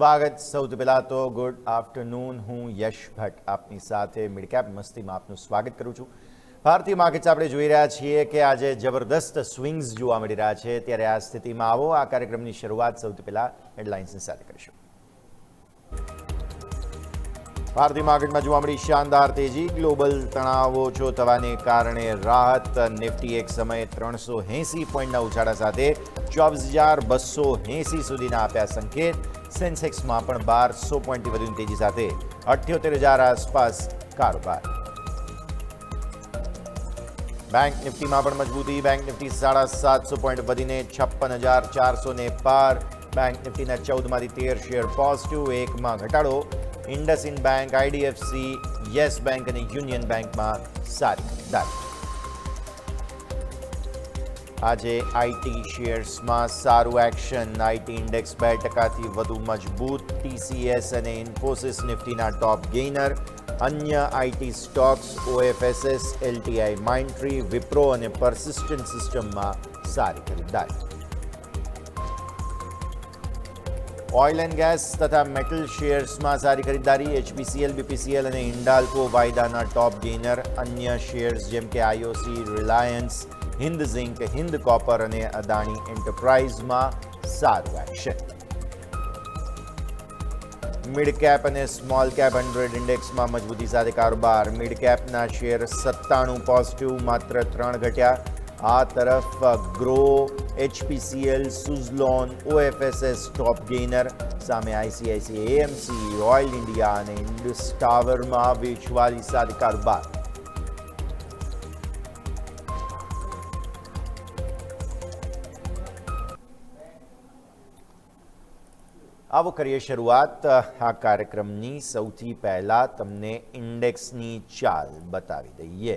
સ્વાગત સૌથી પહેલાં તો ગુડ આફ્ટરનૂન. હું યશ ભટ્ટ આપની સાથે મિડકેપ મસ્તીમાં આપનું સ્વાગત કરું છું. ભારતીય માર્કેટ્સ આપણે જોઈ રહ્યા છીએ કે આજે જબરદસ્ત સ્વિંગ્સ જોવા મળી રહ્યા છે. ત્યારે આ સ્થિતિમાં આવો આ કાર્યક્રમની શરૂઆત સૌથી પહેલાં હેડલાઇન્સની સાથે કરીશું. ભારતીય માર્કેટમાં જોવા મળી શાનદાર તેજી. ગ્લોબલ તણાવ ઓછો થવાને કારણે રાહત. નિફ્ટી એક સમયે 380 પોઈન્ટના ઉછાળા સાથે 24,280 સુધીના આપ્યા સંકેત. સેન્સેક્સમાં પણ 1200 પોઈન્ટથી વધુની તેજી સાથે 78,000 આસપાસ કારોબાર. બેંક નિફ્ટીમાં પણ મજબૂતી. બેંક નિફ્ટી 750 પોઈન્ટ વધીને 56,400 પાર. બેંક નિફ્ટીના 14માંથી 13 શેર પોઝિટિવ, એકમાં ઘટાડો. IndusInd bank, IDFC, yes bank અને યુનિયન બેંકમાં સારી ખરીદારી. આજે આઈટી શેર્સમાં સારું એક્શન. આઈટી ઇન્ડેક્સ 2% વધુ મજબૂત. ટીસીએસ અને ઇન્ફોસિસ નિફ્ટીના ટોપ ગેઇનર. અન્ય IT Stokes ઓએફએસએસ, LTI Mindtree, Wipro અને પર્સિસ્ટન્ટ સિસ્ટમમાં સારી ખરીદારી. ઓઇલ એન્ડ ગેસ તથા મેટલ શેર્સમાં સારી ખરીદારી. એચપીસીએલ, બીપીસીએલ અને હિન્ડાલ્કો વાયદાના ટોપ ગેઇનર. અન્ય શેર્સ જેમ કે IOC, Reliance, Hind zinc, Hind copper અને અદાણી એન્ટરપ્રાઇઝમાં સારું એક્શન. મિડ કેપ અને સ્મોલ કેપ 100 ઇન્ડેક્સમાં મજબૂતી સાથે કારોબાર. મિડ કેપના શેર 97 પોઝિટિવ, માત્ર 3 ઘટ્યા. આ તરફ ગ્રો, એચપીસીએલ, સુઝલોન, ઓએફએસએસ ટોપ ગેઇનર. સામે આઈસીઆઈસીઆઈ, એએમસી, ઓઇલ ઇન્ડિયા અને ઇન્ડસ ટાવરમાં વેચવાલી સાથે કારોબાર. આવો કરીએ શરૂઆત આ કાર્યક્રમની. સૌથી પહેલાં તમને ઇન્ડેક્સની ચાલ બતાવી દઈએ.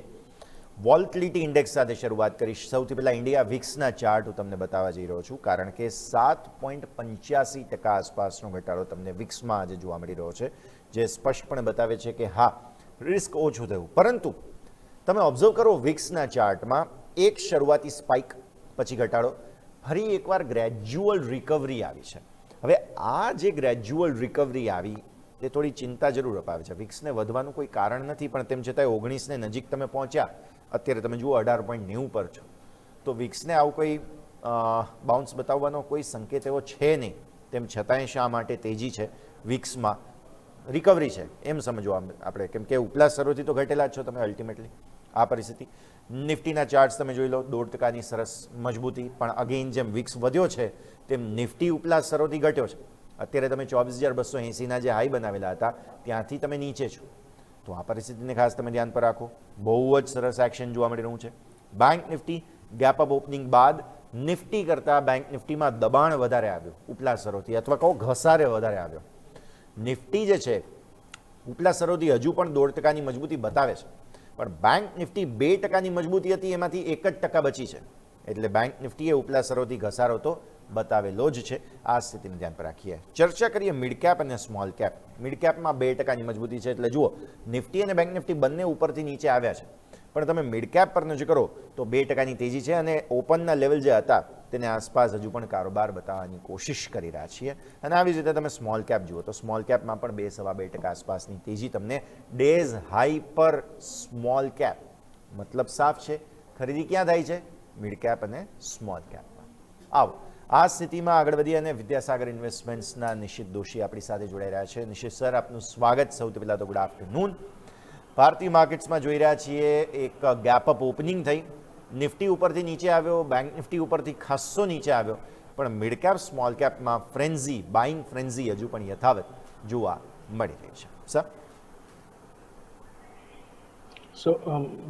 વોલ્ટિલિટી ઇન્ડેક્સ સાથે શરૂઆત કરીશ. સૌથી પહેલાં ઇન્ડિયા વિક્સના ચાર્ટ હું તમને બતાવવા જઈ રહ્યો છું, કારણ કે 7.85% આસપાસનો ઘટાડો તમને વિક્સમાં આજે જોવા મળી રહ્યો છે, જે સ્પષ્ટપણે બતાવે છે કે હા, રિસ્ક ઓછું થયું. પરંતુ તમે ઓબ્ઝર્વ કરો વિક્સના ચાર્ટમાં એક શરૂઆતી સ્પાઇક, પછી ઘટાડો, ફરી એકવાર ગ્રેજ્યુઅલ રિકવરી આવી છે. હવે આ જે ગ્રેજ્યુઅલ રિકવરી આવી તે થોડી ચિંતા જરૂર અપાવે છે. વિક્સને વધવાનું કોઈ કારણ નથી, પણ તેમ છતાંય 19ને નજીક તમે પહોંચ્યા. અત્યારે તમે જુઓ 18.90 પર છો, તો વિક્સને આવું કોઈ બાઉન્સ બતાવવાનો કોઈ સંકેત એવો છે નહીં. તેમ છતાંય શા માટે તેજી છે વિક્સમાં, રિકવરી છે એમ સમજવા આપણે, કેમ કે ઉપલા સ્તરોથી તો ઘટેલા જ છો તમે અલ્ટિમેટલી. આ પરિસ્થિતિ નિફ્ટીના ચાર્ટ્સ તમે જોઈ લો, 0.5% સરસ મજબૂતી. પણ અગેઇન જેમ વિક્સ વધ્યો છે તેમ નિફ્ટી ઉપલા સ્તરોથી ઘટ્યો છે. અત્યારે તમે 24,280ના જે હાઈ બનાવેલા હતા ત્યાંથી તમે નીચે છો. તો આ પરિસ્થિતિને ખાસ તમે ધ્યાન પર રાખો. બહુ જ સરસ એક્શન જોવા મળી રહ્યું છે. Bank Nifty gap up opening બાદ નિફ્ટી કરતાં બેંક નિફ્ટીમાં દબાણ વધારે આવ્યું ઉપલા સ્તરોથી, અથવા કહો ઘસારે વધારે આવ્યો. નિફ્ટી જે છે ઉપલા સ્તરોથી હજુ પણ 1.5%ની મજબૂતી બતાવે છે, પણ બેંક નિફ્ટી 2%ની મજબૂતી હતી, એમાંથી 1% બચી છે. એટલે બેંક નિફ્ટીએ ઉપલા સ્તરોથી ઘસારો તો બતાવેલો જ છે. આ સ્થિતિને ધ્યાન પર રાખીએ. ચર્ચા કરીએ મિડ કેપ અને સ્મોલ કેપ. મિડ કેપમાં 2%ની મજબૂતી છે, એટલે જુઓ નિફ્ટી અને બેંક નિફ્ટી બંને ઉપરથી નીચે આવ્યા છે, પણ તમે મિડ કેપ પર નજર કરો તો 2%ની તેજી છે, અને ઓપનના લેવલ જે હતા તેને આસપાસ હજુ પણ કારોબાર બતાવવાની કોશિશ કરી રહ્યા છીએ. અને આવી જ રીતે તમે સ્મોલ કેપ જુઓ તો સ્મોલ કેપમાં પણ 2.25% આસપાસની તેજી તમને ડેઝ હાઈ પર. સ્મોલ કેપ મતલબ સાફ છે, ખરીદી ક્યાં થાય છે? મિડ કેપ અને સ્મોલ કેપમાં. આવો આ સ્થિતિમાં આગળ વધી અને વિદ્યાસાગર ઇન્વેસ્ટમેન્ટ્સના નિશિત દોશી આપણી સાથે જોડાઈ રહ્યા છે. નિશિત સર, આપનું સ્વાગત. સૌથી પહેલાં તો ગુડ આફ્ટરનૂન. ભારતીય માર્કેટ્સમાં જોઈ રહ્યા છીએ એક ગેપ અપ ઓપનિંગ થઈ. નિફ્ટી ઉપરથી નીચે આવ્યો, બેંક નિફ્ટી ઉપરથી ખાસ્સો નીચે આવ્યો, પણ મિડ કેપ સ્મોલ કેપમાં ફ્રેન્ઝી, બાઇંગ ફ્રેન્ઝી હજુ પણ યથાવત જોવા મળી રહી છે. સર, સો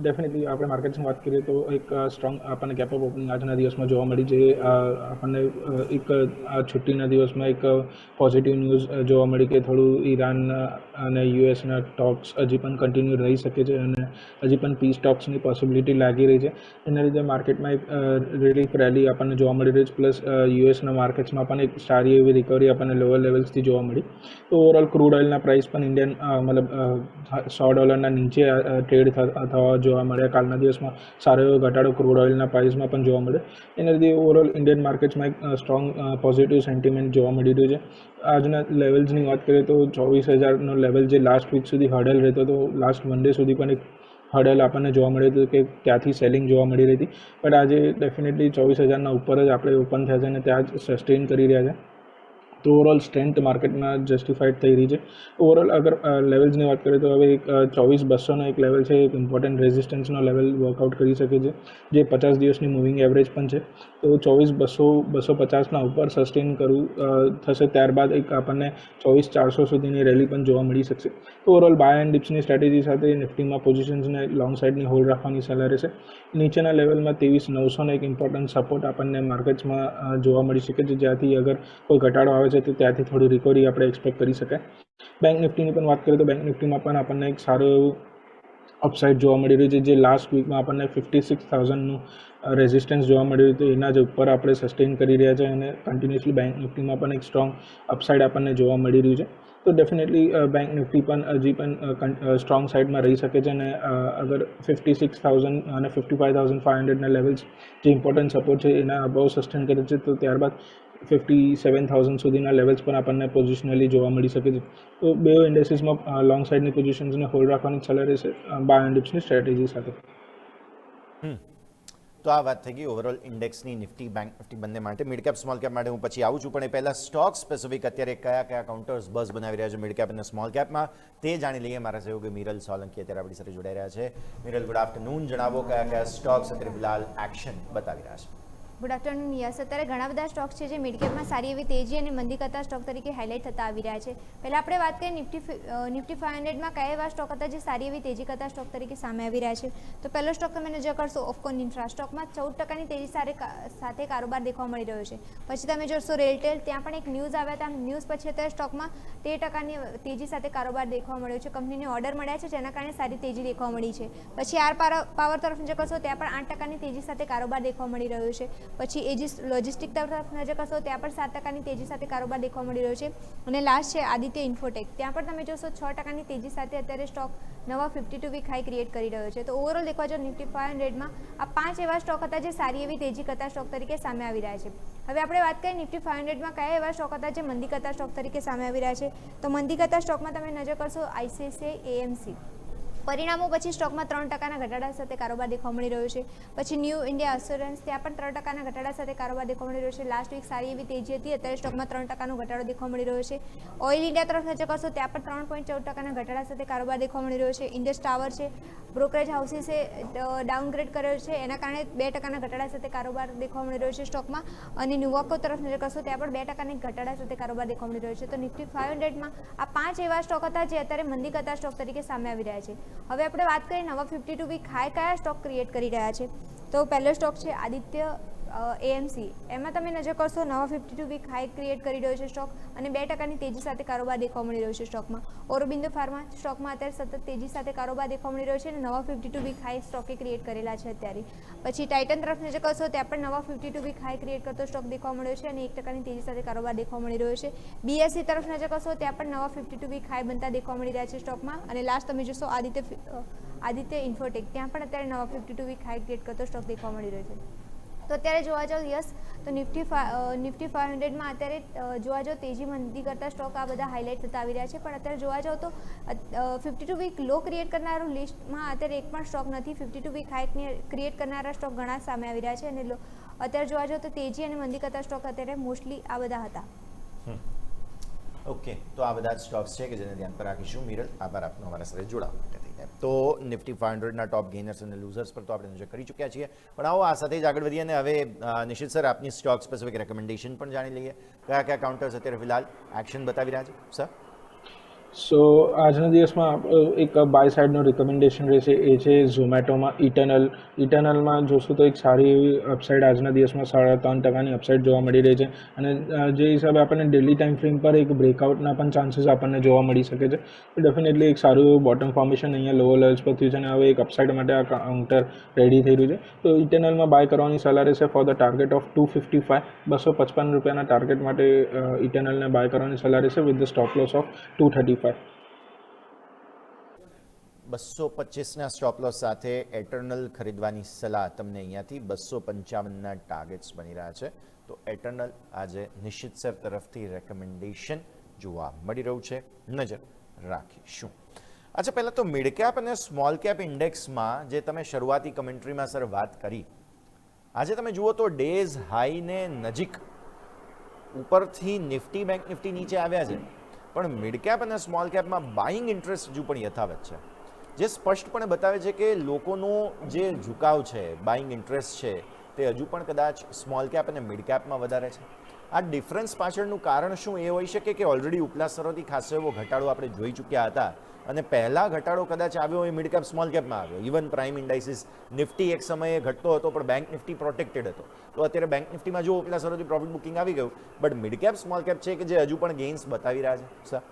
ડેફિનેટલી આપણે માર્કેટ્સની વાત કરીએ તો એક સ્ટ્રોંગ આપણને ગેપ અપ ઓપનિંગ આજના દિવસમાં જોવા મળી, જે આપણને એક આ છુટ્ટીના દિવસમાં એક પોઝિટિવ ન્યૂઝ જોવા મળી કે થોડું ઈરાન અને યુએસના ટોક્સ હજી પણ કન્ટિન્યુ રહી શકે છે, અને હજી પણ પીસ ટોક્સની પોસિબિલિટી લાગી રહી છે. એના લીધે માર્કેટમાં એક રિલીફ રેલી આપણને જોવા મળી રહી છે. પ્લસ યુએસના માર્કેટ્સમાં પણ એક સારી એવી રિકવરી આપણને લોઅર લેવલ્સથી જોવા મળી. તો ઓવરઓલ ક્રૂડ ઓઇલના પ્રાઇસ પણ ઇન્ડિયન મતલબ $100 નીચે ટ્રેડ થવા જોવા મળ્યા. કાલના દિવસમાં સારો એવો ઘટાડો ક્રૂડ ઓઇલના પ્રાઇસમાં પણ જોવા મળે. એના લીધે ઓવરઓલ ઇન્ડિયન માર્કેટ્સમાં એક સ્ટ્રોંગ પોઝિટિવ સેન્ટિમેન્ટ જોવા મળી રહ્યું છે. આજના લેવલ્સની વાત કરીએ તો 24,000નો લેવલ જે લાસ્ટ વીક સુધી હર્ડલ રહેતો હતો, લાસ્ટ વન ડે સુધી પણ એક હર્ડલ આપણને જોવા મળ્યું હતું કે ત્યાંથી સેલિંગ જોવા મળી રહી હતી. બટ આજે ડેફિનેટલી 24,000ના ઉપર જ આપણે ઓપન થયા છે અને ત્યાં જ સસ્ટેન કરી રહ્યા છે. તો ઓવરઓલ સ્ટ્રેન્થ માર્કેટમાં જસ્ટિફાઈડ થઈ રહી છે. ઓવરઓલ અગર લેવલ્સની વાત કરીએ તો હવે એક 24,200નો એક લેવલ છે, એક ઇમ્પોર્ટન્ટ રેઝિસ્ટન્સનો લેવલ વર્કઆઉટ કરી શકે છે, જે 50 દિવસની મૂવિંગ એવરેજ પણ છે. તો 24,250ના ઉપર સસ્ટેન કરવું થશે, ત્યારબાદ એક આપણને 24,400 સુધીની રેલી પણ જોવા મળી શકશે. તો ઓવરઓલ બાય એન્ડ ડિપ્સની સ્ટ્રેટેજી સાથે નિફ્ટીમાં પોઝિશન્સને લોંગ સાઇડની હોલ્ડ રાખવાની સલાહ રહેશે. નીચેના લેવલમાં 23,900નો એક ઇમ્પોર્ટન્ટ સપોર્ટ આપણને માર્કેટ્સમાં જોવા મળી શકે છે, જ્યાંથી અગર કોઈ ઘટાડો આવે છે તો ત્યાંથી થોડી રિકવરી આપણે એક્સપેક્ટ કરી શકાય. બેંક નિફ્ટીની પણ વાત કરીએ તો બેંક નિફ્ટીમાં પણ આપણને એક સારું એવું અપસાઇડ જોવા મળી રહ્યું છે, જે લાસ્ટ વીકમાં આપણને 56,000નું રેઝિસ્ટન્સ જોવા મળ્યું હતું. એના જ ઉપર આપણે સસ્ટેન કરી રહ્યા છે અને કન્ટિન્યુઅસલી બેંક નિફ્ટીમાં પણ એક સ્ટ્રોંગ અપસાઇડ આપણને જોવા મળી રહ્યું છે. તો ડેફિનેટલી બેંક નિફ્ટી પણ હજી પણ સ્ટ્રોંગ સાઇડમાં રહી શકે છે અને અગર 56,000 અને 55,500ના લેવલ્સ જે ઇમ્પોર્ટન્ટ સપોર્ટ છે એના અબાઉ સસ્ટેન કરે છે, તો ત્યારબાદ 57,000 સુધીના લેવલ્સ પણ આપણને પોઝિશનલી જોવા મળી શકે છે. તો બે ઇન્ડેસીસમાં લોંગ સાઇડની પોઝિશન્સને હોલ્ડ રાખવાની સલાહ રહેશે બાય એન્ડ ડિપ્સની સ્ટ્રેટેજી સાથે. તો આ વાત થઈ ગઈ ઓવરઓલ ઇન્ડેક્સની, નિફ્ટી, બેંક નિફ્ટી બંને માટે. મિડ કેપ સ્મોલ કેપ માટે હું પછી આવું છું, પણ એ પહેલાં સ્ટોક સ્પેસિફિક અત્યારે કયા કાઉન્ટર્સ બસ બનાવી રહ્યા છે મિડ કેપ અને સ્મોલ કેપમાં તે જાણી લઈએ. મારા સહયોગી મિરલ સોલંકી અત્યારે આપણી સાથે જોડાઈ રહ્યા છે. મિરલ, ગુડ આફ્ટરનૂન. જણાવો કયા સ્ટોક્સ અત્યારે ફિલહાલ એક્શન બતાવી રહ્યા છે? Good afternoon yes. અત્યારે ઘણા બધા સ્ટોક્સ છે જે મિડ કેપમાં સારી એવી તેજી અને મંદી કરતા સ્ટોક તરીકે હાઇલાઇટ થતા આવી રહ્યા છે. પહેલાં આપણે વાત કરીએ નિફ્ટી 500માં કયા એવા સ્ટોક હતા જે સારી એવી તેજી કરતા સ્ટોક તરીકે સામે આવી રહ્યા છે. તો પહેલો સ્ટોક તમે નજર કરશો ઓફકોન ઇન્ફ્રા. સ્ટોકમાં 14% તેજી સાથે કારોબાર દેખવા મળી રહ્યો છે. પછી તમે જોશો રેલટેલ, ત્યાં પણ એક ન્યૂઝ આવ્યા હતા. ન્યૂઝ પછી અત્યારે સ્ટોકમાં 13%ની તેજી સાથે કારોબાર દેખવા મળ્યો છે. કંપનીને ઓર્ડર મળ્યા છે, જેના કારણે સારી તેજી દેખવા મળી છે. પછી આર પાવર તરફ નજર કરશો, ત્યાં પણ 8%ની તેજી સાથે કારોબાર દેખવા મળી રહ્યો છે. પછી એજીસ લોજિસ્ટિક તરફ નજર કરશો, ત્યાં પણ 7%ની તેજી સાથે કારોબાર દેખવા મળી રહ્યો છે. અને લાસ્ટ છે આદિત્ય ઇન્ફોટેક, ત્યાં પણ તમે જોશો 6%ની તેજી સાથે અત્યારે સ્ટોક નવા 52 વીક હાઈ ક્રિએટ કરી રહ્યો છે. તો ઓવરઓલ દેખવા જો નિફ્ટી 500માં આ 5 એવા સ્ટોક હતા જે સારી એવી તેજી કરતા સ્ટોક તરીકે સામે આવી રહ્યા છે. હવે આપણે વાત કરીએ નિફ્ટી 500માં કયા એવા સ્ટોક હતા જે મંદી કરતા સ્ટોક તરીકે સામે આવી રહ્યા છે. તો મંદી કરતા સ્ટોકમાં તમે નજર કરશો આઈસીઆઈસીઆઈ, એએમસી. પરિણામો પછી સ્ટોકમાં 3%ના ઘટાડા સાથે કારોબાર દેખવા મળી રહ્યો છે. પછી ન્યૂ ઇન્ડિયા અસ્યોરન્સ, ત્યાં પણ 3%ના ઘટાડા સાથે કારોબાર દેખવા મળી રહ્યો છે. લાસ્ટ વીક સારી એવી તેજી હતી, અત્યારે સ્ટોકમાં 3%નો ઘટાડો દેખવા મળી રહ્યો છે. ઓઇલ ઇન્ડિયા તરફ નજર કરશો, ત્યાં પણ 3.14%ના ઘટાડા સાથે કારોબાર દેખવા મળી રહ્યો છે. ઇન્ડસ ટાવર છે, બ્રોકરેજ હાઉસીસે ડાઉનગ્રેડ કર્યો છે, એના કારણે 2%ના ઘટાડા સાથે કારોબાર દેખવા મળી રહ્યો છે સ્ટોકમાં. અને ન્યુવાકો તરફ નજર કરશો, ત્યાં પણ 2%ની ઘટાડા સાથે કારોબાર દેખવા મળી રહ્યો છે. તો નિફ્ટી 500માં આ 5 એવા સ્ટોક હતા જે અત્યારે મંદી કરતા સ્ટોક તરીકે સામે આવી રહ્યા છે. હવે આપણે વાત કરીએ નવા 52 વીક હાઈ કયા સ્ટોક ક્રિએટ કરી રહ્યા છે. તો પહેલો સ્ટોક છે આદિત્ય એએમસી. એમાં તમે નજર કરશો, નવા 52 વીક હાઈ ક્રિએટ કરી રહ્યો છે સ્ટોક અને 2%ની તેજી સાથે કારોબાર દેખવા મળી રહ્યો છે સ્ટોકમાં. ઓરોબિંદો ફાર્મા સ્ટોકમાં અત્યારે સતત તેજી સાથે કારોબાર દેખવા મળી રહ્યો છે અને નવા 52 વીક હાઈ સ્ટોકે ક્રિએટ કરેલા છે અત્યારે. પછી ટાઇટન તરફ નજર કરશો, ત્યાં પણ નવા 52 વીક હાઈ ક્રિએટ કરતો સ્ટોક દેખવા મળ્યો છે અને 1%ની તેજી સાથે કારોબાર દેખવા મળી રહ્યો છે. બીએસસી તરફ નજર કરશો, ત્યાં પણ નવા 52 વીક હાઈ બનતા દેખવા મળી રહ્યા છે સ્ટોકમાં. અને લાસ્ટ તમે જોશો આદિત્ય ઇન્ફોટેક, ત્યાં પણ અત્યારે નવા 52 વીક હાઈ ક્રિએટ કરતો સ્ટોક દેખવા મળી રહ્યો છે. તો અત્યારે જોવા જાઓ યસ, તો નિફ્ટી 500માં અત્યારે જોવા જાઓ તેજી મંદી કરતા સ્ટોક આ બધા હાઇલાઇટ થતા આવી રહ્યા છે. પણ અત્યારે જોવા જાઓ તો 52 વીક લો ક્રિએટ કરનારું લિસ્ટમાં અત્યારે એક પણ સ્ટોક નથી. 52 વીક હાઈ ક્રિએટ કરનારા સ્ટોક ઘણા સામે આવી રહ્યા છે અને અત્યારે જોવા જાઓ તો તેજી અને મંદી કરતા સ્ટોક અત્યારે મોસ્ટલી આ બધા હતા. ઓકે, તો આ બધા જ સ્ટોક્સ છે કે જેને ધ્યાન પર રાખીશું. મિરલ, આભાર આપનો અમારા સાથે જોડાવા માટે થઈને. તો નિફ્ટી 500ના ટોપ ગેનર્સ અને લૂઝર્સ પર તો આપણે નજર કરી ચૂક્યા છીએ, પણ આવો આ સાથે જ આગળ વધીએ અને હવે નિશિત સર આપની સ્ટોક સ્પેસિફિક રેકમેન્ડેશન પણ જાણી લઈએ. કયા કાઉન્ટર્સ અત્યારે ફિલહાલ એક્શન બતાવી રહ્યા છે સર? સો આજના દિવસમાં એક બાય સાઇડનું રિકમેન્ડેશન રહેશે, એ છે ઝોમેટોમાં ઇટર્નલમાં જોશું તો એક સારી એવી અપસાઇડ આજના દિવસમાં 3.5%ની અપસાઇડ જોવા મળી રહી છે. અને જે હિસાબે આપણને ડેલી ટાઈમ ફ્રેમ પર એક બ્રેકઆઉટના પણ ચાન્સીસ આપણને જોવા મળી શકે છે. તો ડેફિનેટલી એક સારું એવું બોટમ ફોર્મેશન અહીંયા લોઅર લેવલ્સ પર થયું છે અને હવે એક અપસાઇડ માટે આ કાઉન્ટર રેડી થઈ રહ્યું છે. તો ઇટર્નલમાં બાય કરવાની સલાહ રહેશે ફોર ધ ટાર્ગેટ ઓફ 255, 255 રૂપિયાના ટાર્ગેટ માટે ઇટર્નલને બાય કરવાની સલાહ રહેશે with the stop loss of 235. 225ના સ્ટોપ લોસ સાથે એટર્નલ ખરીદવાની સલાહ તમને અહીંયાથી 255ના ટાર્ગેટ્સ બની રહ્યા છે. તો એટર્નલ આજે નિશ્ચિત સર તરફથી રેકમેન્ડેશન જોવા મળી રહ્યું છે, નજર રાખીશું. અચ્છા, પહેલાં તો મિડ કેપ અને સ્મોલ કેપ ઇન્ડેક્સમાં જે તમે શરૂઆતી કમેન્ટ્રીમાં સર વાત કરી, આજે તમે જુઓ તો ડેઝ હાઈને નજીક ઉપરથી નિફ્ટી બેંક નિફ્ટી નીચે આવ્યા છે, પણ મિડ કેપ અને સ્મોલ કેપમાં બાઇંગ ઇન્ટરેસ્ટ હજુ પણ યથાવત છે, જે સ્પષ્ટપણે બતાવે છે કે લોકોનો જે ઝુકાવ છે, બાઇંગ ઇન્ટરેસ્ટ છે, તે હજુ પણ કદાચ સ્મોલ કેપ અને મિડ કેપમાં વધારે છે. આ ડિફરન્સ પાછળનું કારણ શું એ હોઈ શકે કે ઓલરેડી ઉપલા સ્તરોથી ખાસો એવો ઘટાડો આપણે જોઈ ચૂક્યા હતા અને પહેલાં ઘટાડો કદાચ આવ્યો એ મિડ કેપ સ્મોલ કેપમાં આવ્યો. ઇવન પ્રાઇમ ઇન્ડાઇસિસ નિફ્ટી એક સમયે ઘટતો હતો પણ બેંક નિફ્ટી પ્રોટેક્ટેડ હતો. તો અત્યારે બેંક નિફ્ટીમાં જો ઉપલા સ્તરોથી પ્રોફિટ બુકિંગ આવી ગયું, but mid cap small cap છે કે જે હજુ પણ ગેઇન્સ બતાવી રહ્યા છે. Sir,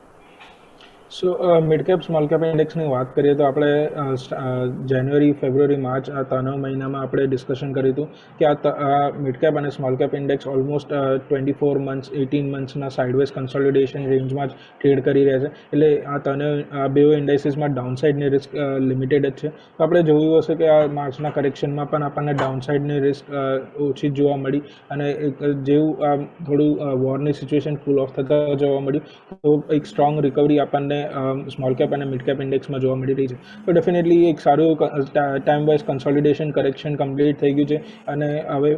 so mid cap small cap ઇન્ડેક્સની વાત કરીએ તો આપણે જાન્યુઆરી, ફેબ્રુઆરી, માર્ચ આ 3 મહિનામાં આપણે ડિસ્કશન કર્યું હતું કે આ મિડ કેપ અને small cap index almost 24 months 18 મંથ્સના સાઇડવેઝ કન્સોલિડેશન રેન્જમાં જ ટ્રેડ કરી રહ્યા છે. એટલે આ બે ઇન્ડાઇસીસમાં ડાઉનસાઇડની રિસ્ક લિમિટેડ જ છે. તો આપણે જોયું હશે કે આ માર્ચના કરેક્શનમાં પણ આપણને ડાઉનસાઇડની રિસ્ક ઓછી જ જોવા મળી અને જેવું થોડું વોરની સિચ્યુએશન કુલ ઓફ થતાં જોવા મળ્યું તો એક સ્ટ્રોંગ રિકવરી આપણને સ્મોલ કેપ અને મિડ કેપ ઇન્ડેક્સમાં જોવા મળી રહી છે. તો ડેફિનેટલી એક સારું time wise consolidation correction complete થઈ ગયું છે અને હવે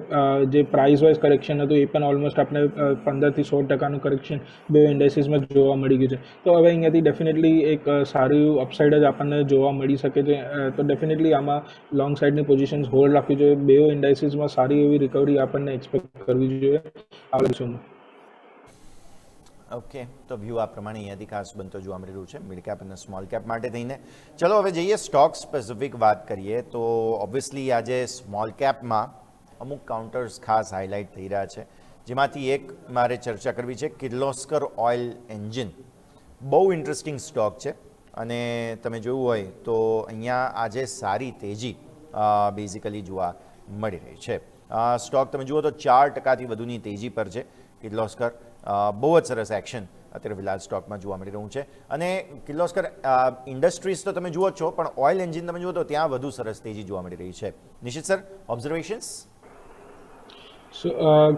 જે પ્રાઇસ વાઇઝ કરેક્શન હતું એ પણ ઓલમોસ્ટ આપણે 15 થી 16% કરેક્શન બે ઇન્ડેસીસમાં જોવા મળી ગયું છે. તો હવે અહીંયાથી ડેફિનેટલી એક સારું અપસાઇડ જ આપણને જોવા મળી શકે છે. તો ડેફિનેટલી આમાં લોંગ સાઇડની પોઝિશન્સ હોલ્ડ રાખવી જોઈએ. બે ઇન્ડાઇસીસમાં સારી એવી રિકવરી આપણને એક્સપેક્ટ કરવી જોઈએ આગળ દિવસોમાં. ઓકે, તો વ્યૂ આ પ્રમાણે અહીંયાથી ખાસ બનતો જોવા મળી રહ્યું છે મિડ કેપ અને સ્મોલ કેપ માટે થઈને. ચલો હવે જઈએ સ્ટોક સ્પેસિફિક વાત કરીએ તો ઓબ્વિયસલી આજે સ્મોલ કેપમાં અમુક કાઉન્ટર્સ ખાસ હાઇલાઇટ થઈ રહ્યા છે, જેમાંથી એક મારે ચર્ચા કરવી છે કિર્લોસ્કર ઓઇલ એન્જિન. બહુ ઇન્ટરેસ્ટિંગ સ્ટોક છે અને તમે જોયું હોય તો અહીંયા આજે સારી તેજી બેઝિકલી જોવા મળી રહી છે. સ્ટોક તમે જુઓ તો 4%થી વધુની તેજી પર છે કિર્લોસ્કર. બહુ જ સરસ એક્શન અત્યારે ફિલહાલ સ્ટોકમાં જોવા મળી રહ્યું છે અને કિર્લોસ્કર ઇન્ડસ્ટ્રીઝ તો તમે જુઓ છો, પણ ઓઇલ એન્જિન તમે જુઓ તો ત્યાં વધુ સરસ તેજી જોવા મળી રહી છે. Nishit sir, observations? So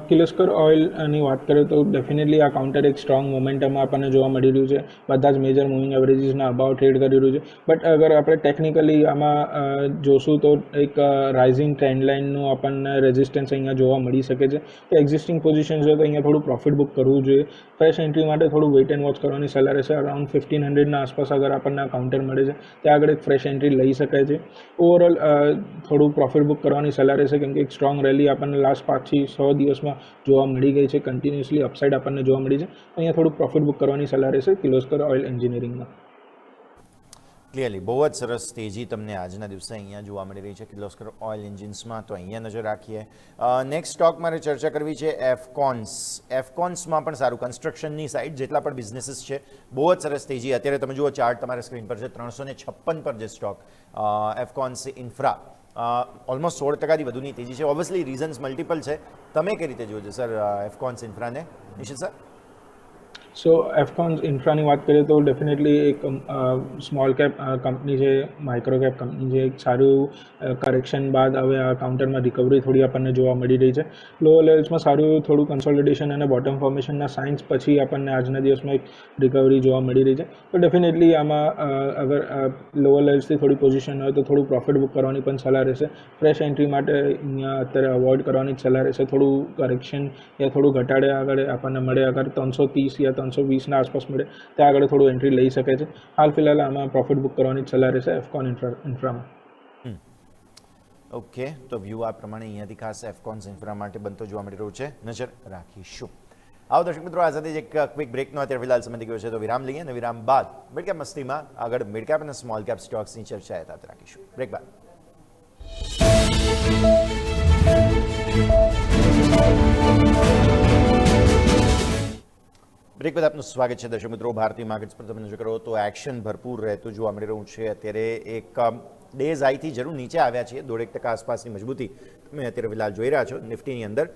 Kirloskar ઓઇલની વાત કરીએ તો ડેફિનેટલી આ કાઉન્ટર એક સ્ટ્રોંગ મોમેન્ટમમાં આપણને જોવા મળી રહ્યું છે. બધા જ મેજર મૂવિંગ એવરેજીસના અબાઉ ટ્રેડ કરી રહ્યું છે. બટ અગર આપણે ટેકનિકલી આમાં જોશું તો એક રાઇઝિંગ ટ્રેન્ડ લાઇનનું આપણને રેઝિસ્ટન્સ અહીંયા જોવા મળી શકે છે. તો એક્ઝિસ્ટિંગ પોઝિશન છે તો અહીંયા થોડું પ્રોફિટ બુક કરવું જોઈએ. ફ્રેશ એન્ટ્રી માટે થોડું વેઇટ એન્ડ વોચ કરવાની સલાહ રહેશે. અરાઉન્ડ 1500ના આસપાસ અગર આપણને આ કાઉન્ટર મળે છે ત્યાં આગળ એક ફ્રેશ એન્ટ્રી લઈ શકાય છે. ઓવરઓલ થોડું પ્રોફિટ બુક કરવાની સલાહ રહેશે કેમ કે એક સ્ટ્રોંગ રેલી આપણને લાસ્ટ 5 થી 6 દિવસમાં જોવા મળી ગઈ છે. કન્ટિન્યુઅસલી અપસાઇડ આપણને જોવા મળી છે. અહીંયા થોડું પ્રોફિટ બુક કરવાની સલાહ રહેશે કિર્લોસ્કર ઓઇલ એન્જિનિયરિંગમાં. ક્લિયરલી બહુ જ સરસ તેજી તમને આજના દિવસે અહીંયા જોવા મળી રહી છે કિર્લોસ્કર ઓઇલ એન્જિન્સમાં. તો અહીંયા નજર રાખીએ. નેક્સ્ટ સ્ટોક મારે ચર્ચા કરવી છે એફકોન્સ. એફકોન્સમાં પણ સારું કન્સ્ટ્રક્શનની સાઇડ જેટલા પણ બિઝનેસીસ છે બહુ જ સરસ તેજી. અત્યારે તમે જુઓ ચાર્ટ તમારા સ્ક્રીન પર છે 356 પર જે સ્ટોક એફકોન્સ ઇન્ફ્રા ઓલમોસ્ટ 16%થી વધુની તેજી છે. ઓબ્વિયસલી રીઝન્સ મલ્ટિપલ છે. તમે કઈ રીતે જોજો સર એફકોન્સ ઇન્ફ્રાને, નિશિત સર? સો એફકોન્સ ઇન્ફ્રાની વાત કરીએ તો ડેફિનેટલી એક સ્મોલ કેપ કંપની છે, માઇક્રો કેપ કંપની છે. એક સારું કરેક્શન બાદ હવે આ કાઉન્ટરમાં રિકવરી થોડી આપણને જોવા મળી રહી છે. લોઅર લેવલ્સમાં સારું થોડું કન્સોલિડેશન અને બોટમ ફોર્મેશનના સાઇન્સ પછી આપણને આજના દિવસમાં એક રિકવરી જોવા મળી રહી છે. તો ડેફિનેટલી આમાં અગર લોઅર લેવલ્સથી થોડી પોઝિશન હોય તો થોડું પ્રોફિટ બુક કરવાની પણ સલાહ રહેશે. ફ્રેશ એન્ટ્રી માટે અહીંયા અત્યારે અવોઇડ કરવાની જ સલાહ રહેશે. થોડું કરેક્શન યા થોડું ઘટાડે આગળ આપણને મળે અગર 330 યા 320ના આસપાસ મળે ત્યાં આગળ થોડું એન્ટ્રી લઈ શકે છે. હાલ ફિલહાલ આમાં પ્રોફિટ બુક કરવાની જ સલાહ રહેશે એફકોન ઇન્ફ્રામાં. ઓકે, તો વ્યૂ આ પ્રમાણે અહીંયાથી ખાસ એફકોન્સ ઇન્ફ્રા માટે બનતો જોવા મળી રહ્યું છે, નજર રાખીશું. આવો દર્શક મિત્રો, આ સાથે જ એક ક્વિક બ્રેકનો અત્યારે ફિલહાલ સમય થઈ ગયો છે તો વિરામ લઈએ અને વિરામ બાદ મિડ કેપ મસ્તીમાં આગળ મિડ કેપ અને સ્મોલ કેપ સ્ટોક્સની ચર્ચા યથાવત રાખીશું. બ્રેક બાદ બ્રેક બાદ આપનું સ્વાગત છે દર્શક મિત્રો. ભારતીય માર્કેટ્સ પર તમે નજર કરો તો એક્શન ભરપૂર રહેતું જોવા મળી રહ્યું છે. અત્યારે એક ડેઝ હાઈથી જરૂર નીચે આવ્યા છીએ, 1.5% આસપાસની મજબૂતી તમે અત્યારે ફિલહાલ જોઈ રહ્યા છો નિફ્ટીની અંદર.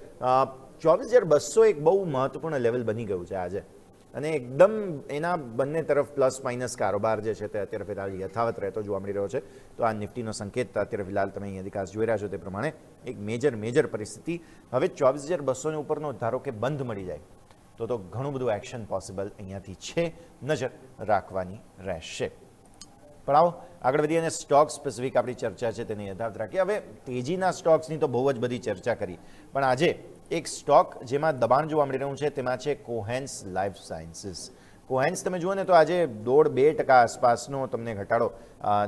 24,200 એક બહુ મહત્વપૂર્ણ લેવલ બની ગયું છે આજે. અને એકદમ એના બંને તરફ પ્લસ માઇનસ કારોબાર જે છે તે અત્યારે ફિલહાલ યથાવત રહેતો જોવા મળી રહ્યો છે. તો આ નિફ્ટીનો સંકેત અત્યારે ફિલહાલ તમે અહીંયાથી ખાસ જોઈ રહ્યા છો તે પ્રમાણે એક મેજર પરિસ્થિતિ. હવે 24,200 ઉપરનો ધારો કે બંધ મળી જાય તો ઘણું બધું એક્શન પોસિબલ અહીંયાથી છે, નજર રાખવાની રહેશે. પણ આવો આગળ વધીએ અને સ્ટોક સ્પેસિફિક આપણી ચર્ચા છે તેને યથાવત રાખીએ. હવે તેજીના સ્ટોક્સની તો બહુ જ બધી ચર્ચા કરી, પણ આજે એક સ્ટોક જેમાં દબાણ જોવા મળી રહ્યું છે તેમાં છે કોહેન્સ લાઈફ સાયન્સીસ. કોહેન્સ તમે જુઓ ને તો આજે 1.5% આસપાસનો તમને ઘટાડો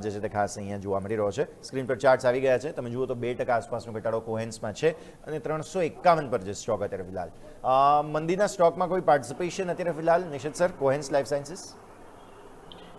જે છે તે ખાસ અહીંયા જોવા મળી રહ્યો છે. સ્ક્રીન પર ચાર્ટ્સ આવી ગયા છે, તમે જુઓ તો 2% આસપાસનો ઘટાડો કોહેન્સમાં છે અને 351 પર જે સ્ટોક અત્યારે ફિલહાલ. મંદીના સ્ટોકમાં કોઈ પાર્ટિસિપેશન અત્યારે ફિલહાલ નિશિત સર કોહેન્સ લાઈફ સાયન્સીસ?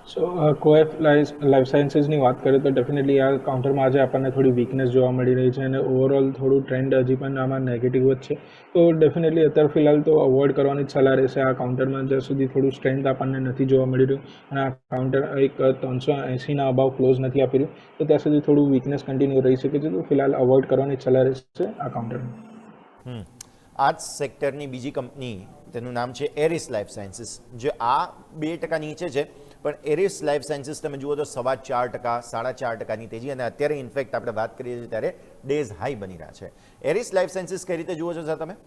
સો કોએફ લાઈફ સાયન્સીસની વાત કરીએ તો ડેફિનેટલી આ કાઉન્ટરમાં આજે આપણને થોડી વીકનેસ જોવા મળી રહી છે અને ઓવરઓલ થોડું ટ્રેન્ડ હજી પણ આમાં નેગેટિવ જ છે. તો ડેફિનેટલી અત્યારે ફિલહાલ તો અવોઇડ કરવાની જ સલાહ રહેશે આ કાઉન્ટરમાં જ્યાં સુધી થોડું સ્ટ્રેન્થ આપણને નથી જોવા મળી રહ્યું અને આ કાઉન્ટર એક 380ના અબાવ ક્લોઝ નથી આપી રહ્યું, તો ત્યાં સુધી થોડું વીકનેસ કન્ટિન્યુ રહી શકે છે. તો ફિલહાલ અવોઇડ કરવાની જ સલાહ રહેશે આ કાઉન્ટરમાં. આ જ સેક્ટરની બીજી કંપની તેનું નામ છે એરિસ લાઈફ સાયન્સીસ, જે આ 2% નીચે છે, પણ એરિસ લાઈફ સાયન્સીસ તમે જુઓ તો 4.25%, 4.5%ની તેજી અને અત્યારે ઇનફેક્ટ આપણે વાત કરીએ છીએ ત્યારે ડેઝ હાઈ બની રહ્યા છે. એરિસ લાઈફ સાયન્સીસ કઈ રીતે જુઓ છો સર તમે?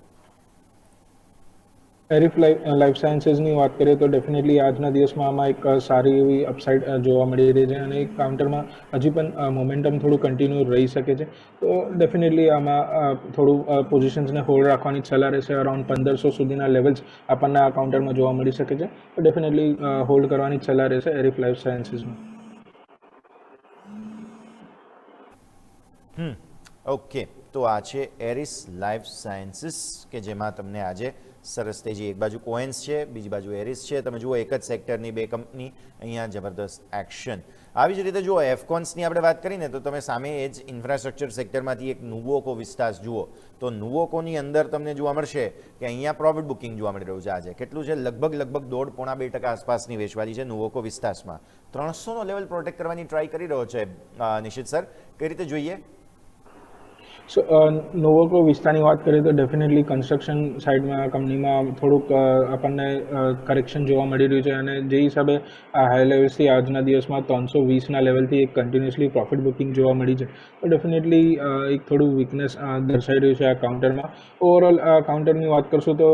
એરિફ લાઈફ સાયન્સીસની વાત કરીએ તો ડેફિનેટલી આજના દિવસમાં આમાં એક સારી એવી અપસાઇડ જોવા મળી રહી છે અને એક કાઉન્ટરમાં હજી પણ મોમેન્ટમ થોડું કન્ટિન્યુ રહી શકે છે. તો ડેફિનેટલી આમાં થોડું પોઝિશન્સને હોલ્ડ રાખવાની સલાહ રહેશે. અરાઉન્ડ 1500 સુધીના લેવલ્સ આપણને આ કાઉન્ટરમાં જોવા મળી શકે છે. તો ડેફિનેટલી હોલ્ડ કરવાની સલાહ રહેશે એરિફ લાઈફ સાયન્સીસમાં. ઓકે, તો આ છે એરિસ લાઈફ સાયન્સીસ કે જેમાં તમને આજે સરસ તેજી, એક બાજુ કોહેન્સ છે, બીજી બાજુ એરિસ છે. તમે જુઓ એક જ સેક્ટરની બે કંપની, અહીંયા જબરદસ્ત એક્શન. આવી જ રીતે જુઓ એફકોન્સની આપણે વાત કરીને તો તમે સામે એ જ ઇન્ફ્રાસ્ટ્રક્ચર સેક્ટરમાંથી એક નુવોકો વિસ્તાસ જુઓ તો નુવોકોની અંદર તમને જોવા મળશે કે અહીંયા પ્રોફિટ બુકિંગ જોવા મળી રહ્યું છે. આજે કેટલું છે? લગભગ 1.5-2% આસપાસની વેચવાલી છે નુવોકો વિસ્તાસમાં. 300નો લેવલ પ્રોટેક્ટ કરવાની ટ્રાય કરી રહ્યો છે નિશિત સર, કઈ રીતે જોઈએ? સો નોવોકો વિસ્તારની વાત કરીએ તો ડેફિનેટલી કન્સ્ટ્રક્શન સાઇડમાં આ કંપનીમાં થોડુંક આપણને કરેક્શન જોવા મળી રહ્યું છે અને જે હિસાબે આ હાઈ લેવલ્સથી આજના દિવસમાં 320ના લેવલથી એક કન્ટિન્યુઅસલી પ્રોફિટ બુકિંગ જોવા મળી છે. તો ડેફિનેટલી એક થોડું વીકનેસ દર્શાઈ રહ્યું છે આ કાઉન્ટરમાં. ઓવરઓલ આ કાઉન્ટરની વાત કરશું તો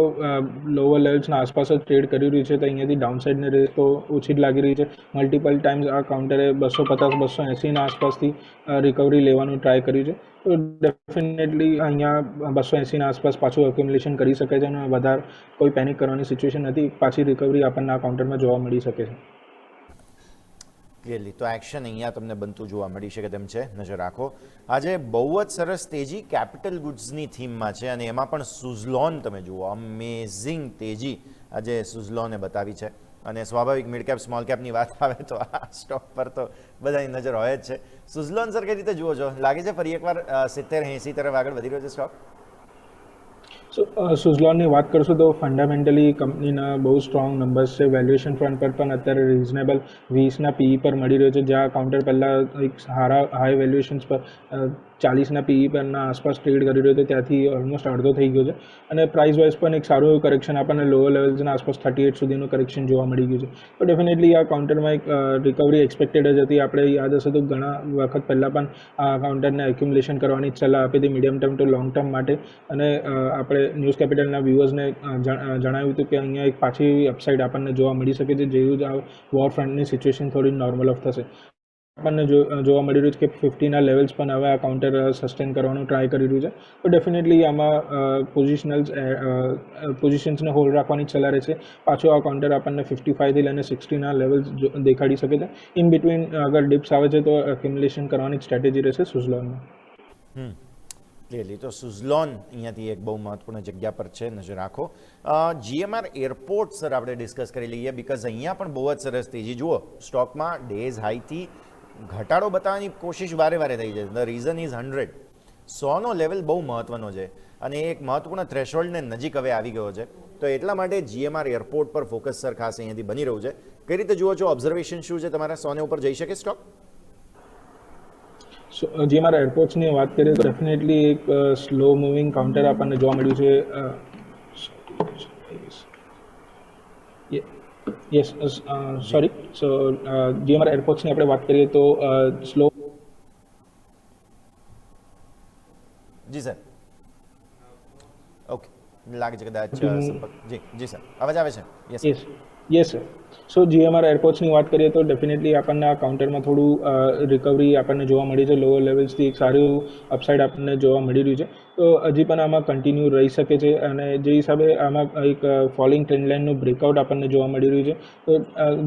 લોઅર લેવલ્સના આસપાસ જ ટ્રેડ કરી રહ્યું છે, તો અહીંયાથી ડાઉનસાઇડની રેસ તો ઓછી જ લાગી રહી છે. મલ્ટિપલ ટાઈમ્સ આ કાઉન્ટરે 250-280ના આસપાસથી રિકવરી લેવાનું ટ્રાય કર્યું છે. તો ડેફિનેટલી અહીંયા 280ના આસપાસ પાછું એક્યુમ્યુલેશન કરી શકે છે અને વધારે કોઈ પેનિક કરવાની સિચ્યુએશન નથી. પાછી રિકવરી આપણને આ કાઉન્ટરમાં જોવા મળી શકે છે. ક્લિયરલી તો એક્શન અહીંયા તમને બનતું જોવા મળી શકે તેમ છે, નજર રાખો. આજે બહુ જ સરસ તેજી કેપિટલ ગુડ્સની થીમમાં છે અને એમાં પણ સુઝલોન તમે જુઓ, અમેઝિંગ તેજી આજે સુઝલોને બતાવી છે. અને સ્વાભાવિક મિડ કેપ સ્મોલ કેપની વાત આવે તો આ સ્ટોક પર તો બધાની નજર હોય જ છે. સુઝલોન સર કઈ રીતે જુઓ છો? લાગે છે ફરી એકવાર 70-80 તરફ આગળ વધી રહ્યો છે સ્ટોક? સો સુઝલોનની વાત કરશું તો ફંડામેન્ટલી કંપનીના બહુ સ્ટ્રોંગ નંબર્સ છે. વેલ્યુએશન ફ્રન્ટ પર પણ અત્યારે રિઝનેબલ 20ના પીઈ પર મળી રહ્યો છે, જ્યાં કાઉન્ટર પહેલાં એક સારા હાઈ વેલ્યુએશન્સ પર 40ના પીઈ પરના આસપાસ ટ્રેડ કરી રહ્યો હતો, ત્યાંથી ઓલમોસ્ટ અડધો થઈ ગયો છે અને પ્રાઇસ વાઇઝ પણ એક સારું એવું કરેક્શન આપણને લોઅર લેવલ્સના આસપાસ 38 સુધીનું કરેક્શન જોવા મળી ગયું છે. તો ડેફિનેટલી આ કાઉન્ટરમાં એક રિકવરી એક્સપેક્ટેડ જ હતી. આપણે યાદ હશે તો ઘણા વખત પહેલાં પણ આ કાઉન્ટરને એક્યુમ્યુલેશન કરવાની સલાહ આપી હતી medium term to long term માટે અને આપણે ન્યૂઝ કેપિટલના વ્યુઅર્સને જણાવ્યું હતું કે અહીંયા એક પાછી એવી અપસાઇડ આપણને જોવા મળી શકે છે જેવું જ આ વોર ફ્રન્ટની સિચ્યુએશન થોડી નોર્મલ ઓફ થશે. આપણને જોવા મળી રહ્યું છે કે 50ના લેવલ્સ પણ હવે આ કાઉન્ટર સસ્ટેન કરવાનું ટ્રાય કરી રહ્યું છે. તો ડેફિનેટલી આમાં પોઝિશન્સને હોલ્ડ રાખવાની સલાહ રહેશે. પાછું આ કાઉન્ટર આપણને 55થી લઈને 60ના લેવલ્સ દેખાડી શકે છે. ઇન બિટવીન અગર ડિપ્સ આવે છે તો એક્યુમ્યુલેશન કરવાની સ્ટ્રેટેજી રહેશે સુઝલોનમાં. ક્લિયરલી તો સુઝલોન અહીંયાથી એક બહુ મહત્વપૂર્ણ જગ્યા પર છે, નજર રાખો. જીએમઆર એરપોર્ટ સર આપણે ડિસ્કસ કરી લઈએ, બિકોઝ અહીંયા પણ બહુ જ સરસ તેજી જુઓ સ્ટોકમાં ડેઝ હાઈથી ઘટાડો બતાવવાની કોશિશ વારે વારે થઈ છે. The reason is 100. 100નો લેવલ બહુ મહત્વનો છે અને એક મહત્વપૂર્ણ થ્રેશોલ્ડને નજીક હવે આવી ગયો છે. તો એટલા માટે જીએમઆર એરપોર્ટ પર ફોકસ સર ખાસ અહીંયાથી બની રહ્યું છે. કઈ રીતે જુઓ છો? ઓબ્ઝર્વેશન શું છે તમારા? 100 ઉપર જઈ શકે સ્ટોક? સો જે મારા એરપોર્ટ્સની વાત કરીએ તો ડેફિનેટલી એક સ્લો મૂવિંગ કાઉન્ટર આપણને જોવા મળ્યું છે. યસ સોરી સો GMR એરપોર્ટ્સની આપણે વાત કરીએ તો સ્લો જી સર, ઓકે, લાગે છે કદાચ સંપર્ક. જી સર, અવાજ આવે છે? Yes. Yes sir. So GMR એરપોર્ટ્સની વાત કરીએ તો ડેફિનેટલી આપણને આ કાઉન્ટરમાં થોડું રિકવરી આપણને જોવા મળી છે. લોઅર લેવલ્સથી એક સારું અપસાઇડ આપણને જોવા મળી રહ્યું છે. તો હજી પણ આમાં કન્ટિન્યુ રહી શકે છે અને જે હિસાબે આમાં એક ફોલિંગ ટ્રેન્ડ લાઇનનું બ્રેકઆઉટ આપણને જોવા મળી રહ્યું છે. તો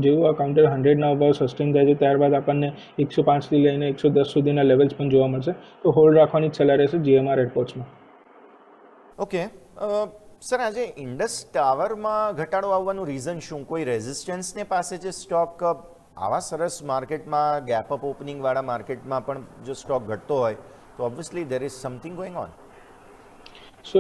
જેવું આ કાઉન્ટર 100ના અભાવ સસ્ટેન થાય છે ત્યારબાદ આપણને 105થી લઈને 110 સુધીના લેવલ્સ પણ જોવા મળશે. તો હોલ્ડ રાખવાની જ સલાહ રહેશે GMR એરપોર્ટ્સમાં. ઓકે સર, આજે ઇન્ડસ ટાવરમાં ઘટાડો આવવાનું રીઝન શું? કોઈ રેઝિસ્ટન્સને પાસે છે સ્ટોક? આવા સરસ માર્કેટમાં, ગેપ અપ ઓપનિંગવાળા માર્કેટમાં પણ જો સ્ટોક ઘટતો હોય તો obviously there is something going on. So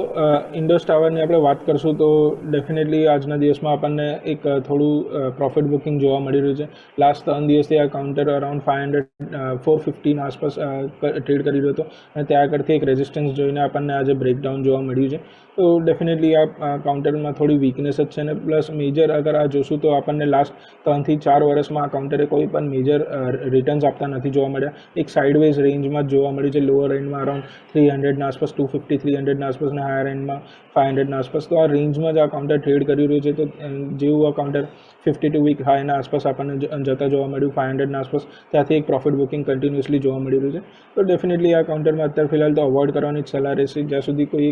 Indus ટાવરની આપણે વાત કરશું તો ડેફિનેટલી આજના દિવસમાં આપણને એક થોડું પ્રોફિટ બુકિંગ જોવા મળી રહ્યું છે. લાસ્ટ 3 દિવસથી આ કાઉન્ટર અરાઉન્ડ 450 આસપાસ ટ્રેડ કરી રહ્યો હતો અને ત્યાં આગળથી એક રેઝિસ્ટન્સ જોઈને આપણને આજે બ્રેકડાઉન જોવા મળ્યું છે. તો ડેફિનેટલી આ કાઉન્ટરમાં થોડી વીકનેસ જ છે અને પ્લસ મેજર અગર આ જોશું તો આપણને લાસ્ટ 3 થી 4 વર્ષમાં આ કાઉન્ટરે કોઈ પણ મેજર રિટર્ન્સ આપતા નથી જોવા મળ્યા. એક સાઇડવેઝ રેન્જમાં જ જોવા મળ્યું છે. લોઅર એન્ડમાં અરાઉન્ડ 300ના આસપાસ, 250 300ના આસપાસ, હાયર એન્ડમાં 500ના આસપાસ. તો આ રેન્જમાં જ આ કાઉન્ટર ટ્રેડ કરી રહ્યું છે. તો જેવું આ કાઉન્ટર 52 વીક હાઈના આસપાસ આપણને જતા જોવા મળ્યું 500ના આસપાસ, ત્યાંથી એક પ્રોફિટ બુકિંગ કન્ટિન્યુઅસલી જોવા મળી રહ્યું છે. તો ડેફિનેટલી આ કાઉન્ટરમાં અત્યારે ફિલહાલ તો અવોઇડ કરવાની જ સલાહ રહેશે. જ્યાં સુધી કોઈ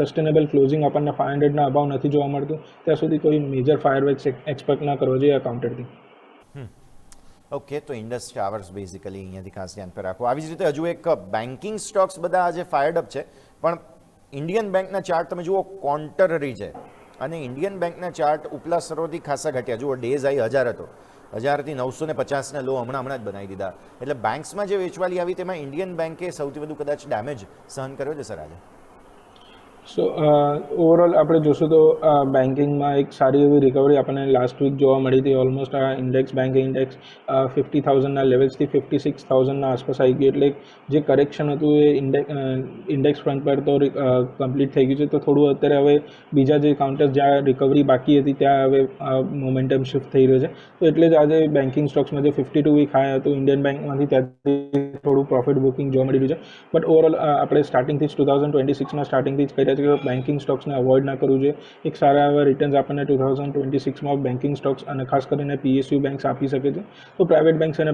સસ્ટેનેબલ ક્લોઝિંગ આપણને 500ના અભાવ નથી જોવા મળતું ત્યાં સુધી કોઈ મેજર ફાયરવેક્સ એક્સપેક્ટ ના કરવો જોઈએ આ કાઉન્ટરથી. ઓકે, તો ઇન્ડસ ટાવર્સ બેઝિકલી અહીંયાથી ખાસ ધ્યાન પર રાખો. આવી જ રીતે હજુ એક બેન્કિંગ સ્ટોક્સ બધા આજે ફાયર્ડ અપ છે, પણ ઇન્ડિયન બેંકના ચાર્ટ તમે જુઓ કોન્ટરરી છે અને ઇન્ડિયન બેંકના ચાર્ટ ઉપલા સ્તરોથી ખાસા ઘટ્યા. જુઓ ડેઝ હાઈ 1000 હતો, 1000થી 950ના લો હમણાં જ બનાવી દીધા. એટલે બેંક્સમાં જે વેચવાલી આવી તેમાં ઇન્ડિયન બેંકે સૌથી વધુ કદાચ ડેમેજ સહન કર્યો છે સર આજે. સો ઓવરઓલ આપણે જોશું તો બેન્કિંગમાં એક સારી એવી રિકવરી આપણને લાસ્ટ વીક જોવા મળી હતી. ઓલમોસ્ટ આ ઇન્ડેક્સ, બેંક ઇન્ડેક્સ 50,000ના લેવલ્સથી 56,000ના આસપાસ આવી ગયું. એટલે જે કરેક્શન હતું એ ઇન્ડેક્સ ફ્રન્ટ પર તો કમ્પ્લીટ થઈ ગયું છે. તો થોડું અત્યારે હવે બીજા જે કાઉન્ટર્સ જ્યાં રિકવરી બાકી હતી ત્યાં હવે મોમેન્ટમ શિફ્ટ થઈ રહ્યો છે. તો એટલે જ આજે બેન્કિંગ સ્ટોક્સમાં જે 52 વીક હાઈ હતું ઇન્ડિયન બેંકમાંથી ત્યાંથી થોડું પ્રોફિટ બુકિંગ જોવા મળી રહ્યું છે. બટ ઓવરઓલ આપણે સ્ટાર્ટિંગથી જ 2026ના સ્ટાર્ટિંગથી જ કહી રહ્યા છે કે બેન્કિંગ સ્ટોક્સને અવોઇડ ના કરવું જોઈએ. એક સારા એવા રિટર્ન્સ આપણને 2026માં બેન્કિંગ સ્ટોક્સ અને ખાસ કરીને PSU બેંક્સ આપી શકે છે. તો પ્રાઇવેટ બેંક્સ અને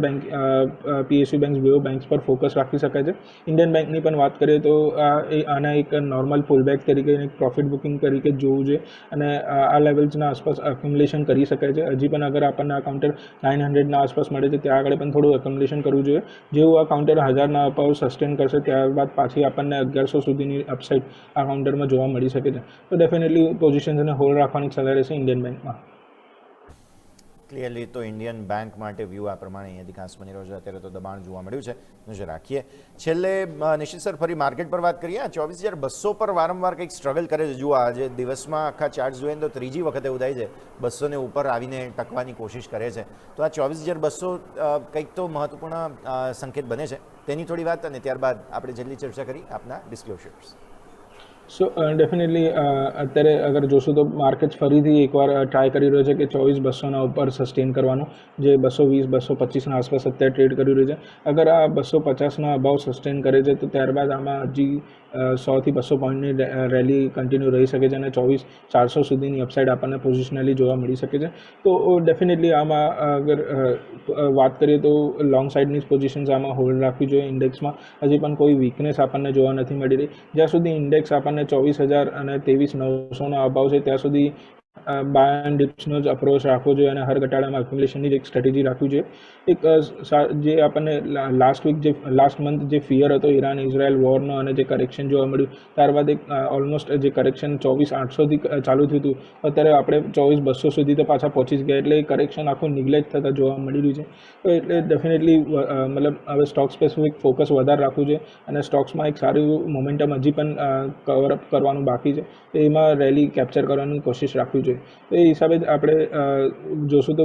PSU બેંક્સ બેવ બેંક્સ પર ફોકસ રાખી શકાય છે. ઇન્ડિયન બેંકની પણ વાત કરીએ તો આના એક નોર્મલ પુલબેક તરીકે એક પ્રોફિટ બુકિંગ તરીકે જોવું જોઈએ અને આ લેવલ્સના આસપાસ એક્યુમ્યુલેશન કરી શકાય છે. હજી પણ અગર આપણને આ કાઉન્ટર 900ના આસપાસ મળે છે ત્યાં આગળ પણ થોડું એક્યુમ્યુલેશન કરવું જોઈએ. જેવું આ કાઉન્ટર 1000ના અપાવ સસ્ટેન કરશે ત્યારબાદ પાછી આપણને 1100 સુધીની અપસાઇડ આ કાઉન્ટરમાં જોવા મળી શકે છે. તો ડેફિનેટલી પોઝિશન્સને હોલ્ડ રાખવાની સલાહ રહેશે ઇન્ડિયન બેંકમાં. ક્લિયરલી તો ઇન્ડિયન બેંક માટે વ્યૂ આ પ્રમાણે અહીંયાથી ખાસ બની રહ્યો છે. અત્યારે તો દબાણ જોવા મળ્યું છે, નજર રાખીએ. છેલ્લે નિશ્ચિત સર ફરી માર્કેટ પર વાત કરીએ. 24,200 પર વારંવાર કંઈક સ્ટ્રગલ કરે છે. જુઓ આજે દિવસમાં આખા ચાર્ટ જોઈએ તો ત્રીજી વખત એવું થાય છે 200ને ઉપર આવીને ટકવાની કોશિશ કરે છે. તો આ 24,200 કંઈક તો મહત્વપૂર્ણ સંકેત બને છે, તેની થોડી વાત અને ત્યારબાદ આપણે જેટલી ચર્ચા કરી આપના ડિસ્ક્લોઝર્સ. સો ડેફિનેટલી અત્યારે અગર જોશું તો માર્કેટ ફરીથી એકવાર ટ્રાય કરી રહ્યો છે કે 24,200ના ઉપર સસ્ટેન કરવાનું, જે 220 225ના આસપાસ અત્યારે ટ્રેડ કરી રહ્યું છે. અગર આ 250ના અભાવ સસ્ટેન કરે છે તો ત્યારબાદ આમાં હજી 100 થી 200 પોઈન્ટની રેલી કન્ટિન્યુ રહી શકે છે અને 24,400 સુધીની અપસાઇડ આપણને પોઝિશનલી જોવા મળી શકે છે. તો ડેફિનેટલી આમાં અગર વાત કરીએ તો લોંગ સાઇડની પોઝિશન્સ આમાં હોલ્ડ રાખવી જોઈએ. ઇન્ડેક્સમાં હજી પણ કોઈ વીકનેસ આપણને જોવા નથી મળી રહી. જ્યાં સુધી ઇન્ડેક્સ આપણને 24,000 અને 23,900ના અભાવ છે ત્યાં સુધી બાય એન્ડ ડિપ્સનો જ અપ્રોચ રાખવો જોઈએ અને હર ઘટાડામાં એક્યુમ્યુલેશનની જ એક સ્ટ્રેટેજી રાખવી જોઈએ. એક જે આપણને લાસ્ટ મંથ જે ફિયર હતો ઈરાન ઇઝરાયલ વોરનો અને જે કરેક્શન જોવા મળ્યું ત્યારબાદ એક ઓલમોસ્ટ જે કરેક્શન 24,800થી ચાલુ થયું હતું અત્યારે આપણે 24,200 સુધી તો પાછા પહોંચી જ ગયા. એટલે એ કરેક્શન આખું નિગ્લેક્ટ થતાં જોવા મળી રહ્યું છે. તો એટલે ડેફિનેટલી મતલબ હવે સ્ટોક સ્પેસિફિક ફોકસ વધારે રાખવું જોઈએ અને સ્ટોક્સમાં એક સારું મોમેન્ટમ હજી પણ કવર અપ કરવાનું બાકી છે. એમાં રેલી કેપ્ચર કરવાની કોશિશ રાખવી જોઈએ. જોઈએ. તો એ હિસાબે જ આપણે જોશું તો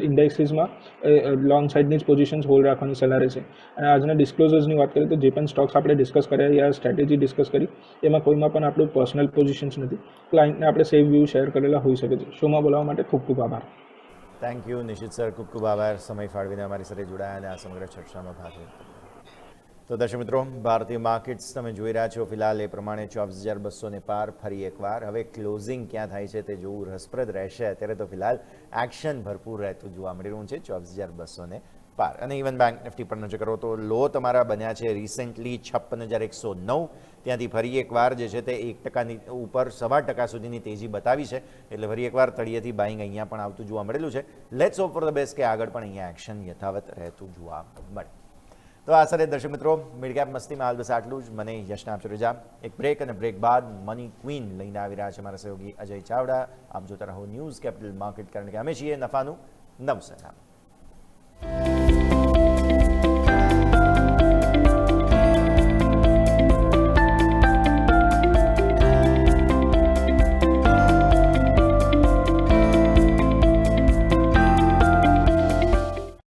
ઇન્ડેક્સીસમાં લોંગ સાઇડની જ પોઝિશન્સ હોલ્ડ રાખવાની સલાહ રહેશે. અને આજના ડિસ્ક્લોઝર્સની વાત કરીએ તો જે પણ સ્ટોક્સ આપણે ડિસ્કસ કર્યા યા સ્ટ્રેટેજી ડિસ્કસ કરી એમાં કોઈમાં પણ આપણું પર્સનલ પોઝિશન્સ નથી. ક્લાયન્ટને આપણે સેમ વ્યૂ શેર કરેલા હોઈ શકે છે. શોમાં બોલાવવા માટે ખૂબ ખૂબ આભાર. થેન્ક યુ નિશિત સર, ખૂબ ખૂબ આભાર સમય ફાળવીને અમારી સાથે જોડાયા અને આ સમગ્ર ચર્ચામાં ભાગ લીધો. તો દર્શક મિત્રો, ભારતીય માર્કેટ્સ તમે જોઈ રહ્યા છો ફિલહાલ એ પ્રમાણે 24,200 પાર ફરી એકવાર. હવે ક્લોઝિંગ ક્યાં થાય છે તે જોવું રસપ્રદ રહેશે. અત્યારે તો ફિલહાલ એક્શન ભરપૂર રહેતું જોવા મળી રહ્યું છે 24,200 પાર. અને ઇવન બેંક નિફ્ટી પર નજર કરો તો લો તમારા બન્યા છે રિસેન્ટલી 56,109. ત્યાંથી ફરી એકવાર જે છે તે 1%ની ઉપર 1.25% સુધીની તેજી બતાવી છે. એટલે ફરી એકવાર તળિયેથી બાઇંગ અહીંયા પણ આવતું જોવા મળેલું છે. Let's hope for the best કે આગળ પણ અહીંયા એક્શન યથાવત રહેતું જોવા મળે. તો આ સાથે દર્શક મિત્રો, મિડ કેપ મસ્તીમાં હાલ બસ આટલું જ. મને યશના આપશો રજા. એક બ્રેક અને બ્રેક બાદ મની ક્વીન લઈને આવી રહ્યા છે મારા સહયોગી અજય ચાવડા. આપ જોતા રહો ન્યૂઝ કેપિટલ માર્કેટ, કારણ કે અમે છીએ નફાનું નવસેના.